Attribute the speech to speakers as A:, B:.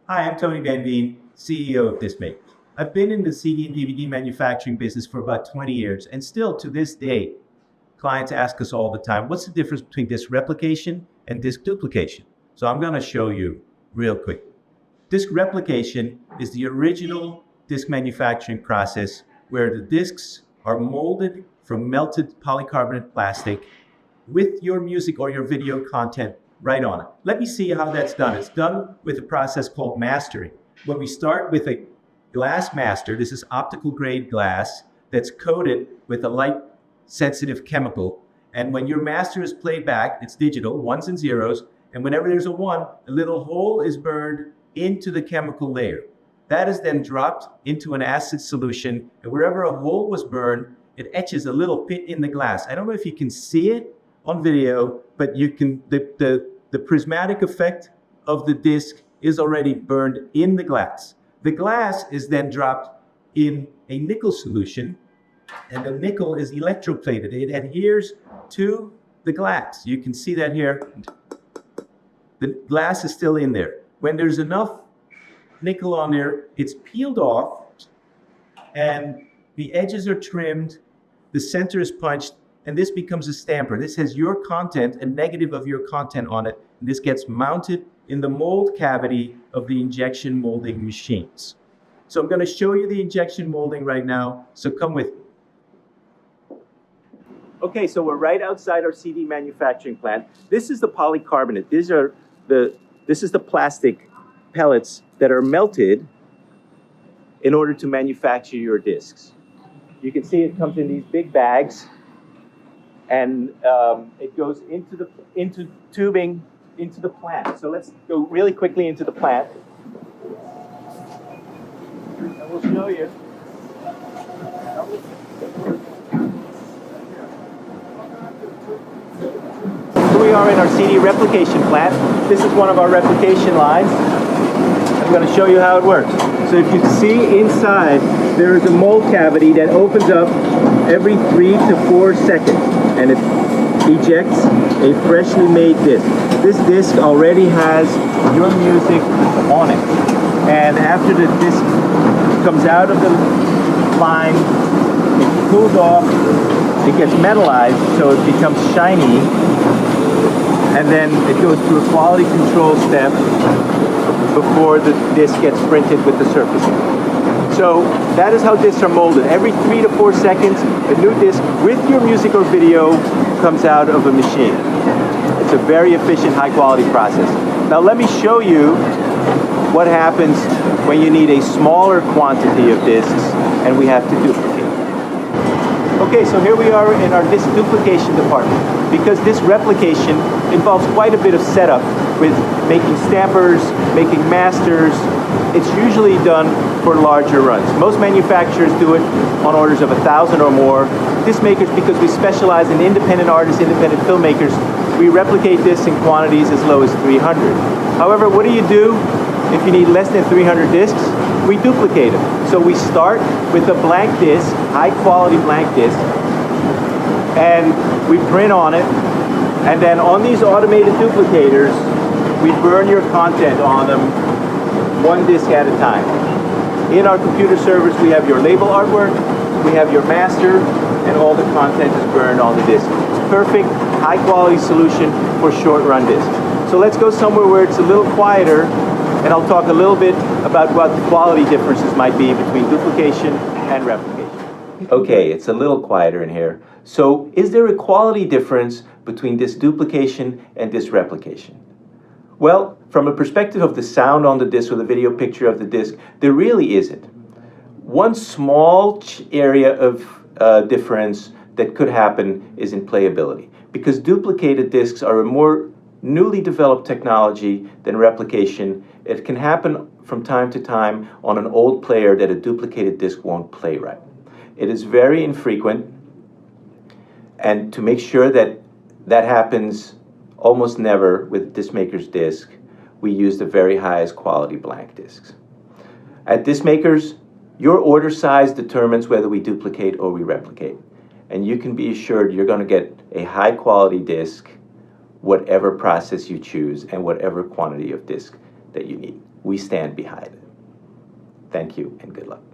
A: Hi, I'm Tony Van Veen, CEO of Dismake. I've been in the CD and DVD manufacturing business for about 20 years, and still to this day, clients ask us all the time, what's the difference between disk replication and disk duplication? So I'm going to show you real quick. Disk replication is the original disk manufacturing process where the disks are molded from melted polycarbonate plastic with your music or your video content right on it. Let me see how that's done. It's done with a process called mastering. When we start with a glass master, this is optical grade glass that's coated with a light sensitive chemical. And when your master is played back, it's digital, ones and zeros. And whenever there's a one, a little hole is burned into the chemical layer. That is then dropped into an acid solution. And wherever a hole was burned, it etches a little pit in the glass. I don't know if you can see it on video, but you can, the prismatic effect of the disc is already burned in the glass. The glass is then dropped in a nickel solution, and the nickel is electroplated. It adheres to the glass. You can see that here. The glass is still in there. When there's enough nickel on there, it's peeled off, and the edges are trimmed, the center is punched, and this becomes a stamper. This has your content, a negative of your content on it. And this gets mounted in the mold cavity of the injection molding machines. So I'm going to show you the injection molding right now, so come with me. Okay, so we're right outside our CD manufacturing plant. This is the polycarbonate. This is the plastic pellets that are melted in order to manufacture your discs. You can see it comes in these big bags, and it goes into tubing into the plant. So let's go really quickly into the plant, and we'll show you. Here we are in our CD replication plant. This is one of our replication lines. I'm going to show you how it works. So if you see inside, there is a mold cavity that opens up every 3 to 4 seconds, and it ejects a freshly made disc. This disc already has your music on it, and after the disc comes out of the line, it cools off, it gets metallized so it becomes shiny, and then it goes through a quality control step before the disc gets printed with the surfacing. So that is how discs are molded. Every 3 to 4 seconds, a new disc with your music or video comes out of a machine. It's a very efficient, high-quality process. Now let me show you what happens when you need a smaller quantity of discs and we have to duplicate. Okay, so here we are in our disc duplication department. Because disc replication involves quite a bit of setup with making stampers, making masters. It's usually done for larger runs. Most manufacturers do it on orders of 1,000 or more. Disc makers, because we specialize in independent artists, independent filmmakers, we replicate discs in quantities as low as 300. However, what do if you need less than 300 discs? We duplicate them. So we start with a blank disc, high quality blank disc, and we print on it, and then on these automated duplicators, we burn your content on them one disc at a time. In our computer servers, we have your label artwork, we have your master, and all the content is burned on the disc. It's perfect, high quality solution for short run discs. So let's go somewhere where it's a little quieter, and I'll talk a little bit about what the quality differences might be between duplication and replication. Okay, it's a little quieter in here. So is there a quality difference between this duplication and this replication? Well, from a perspective of the sound on the disc or the video picture of the disc, there really isn't. One small area of difference that could happen is in playability, because duplicated discs are a more newly developed technology than replication. It can happen from time to time on an old player that a duplicated disc won't play right. It is very infrequent, and to make sure that that happens almost never with disc maker's disc, we use the very highest quality blank discs. At disc makers, your order size determines whether we duplicate or we replicate. And you can be assured you're going to get a high quality disc, whatever process you choose and whatever quantity of disc that you need. we stand behind it. Thank you and good luck.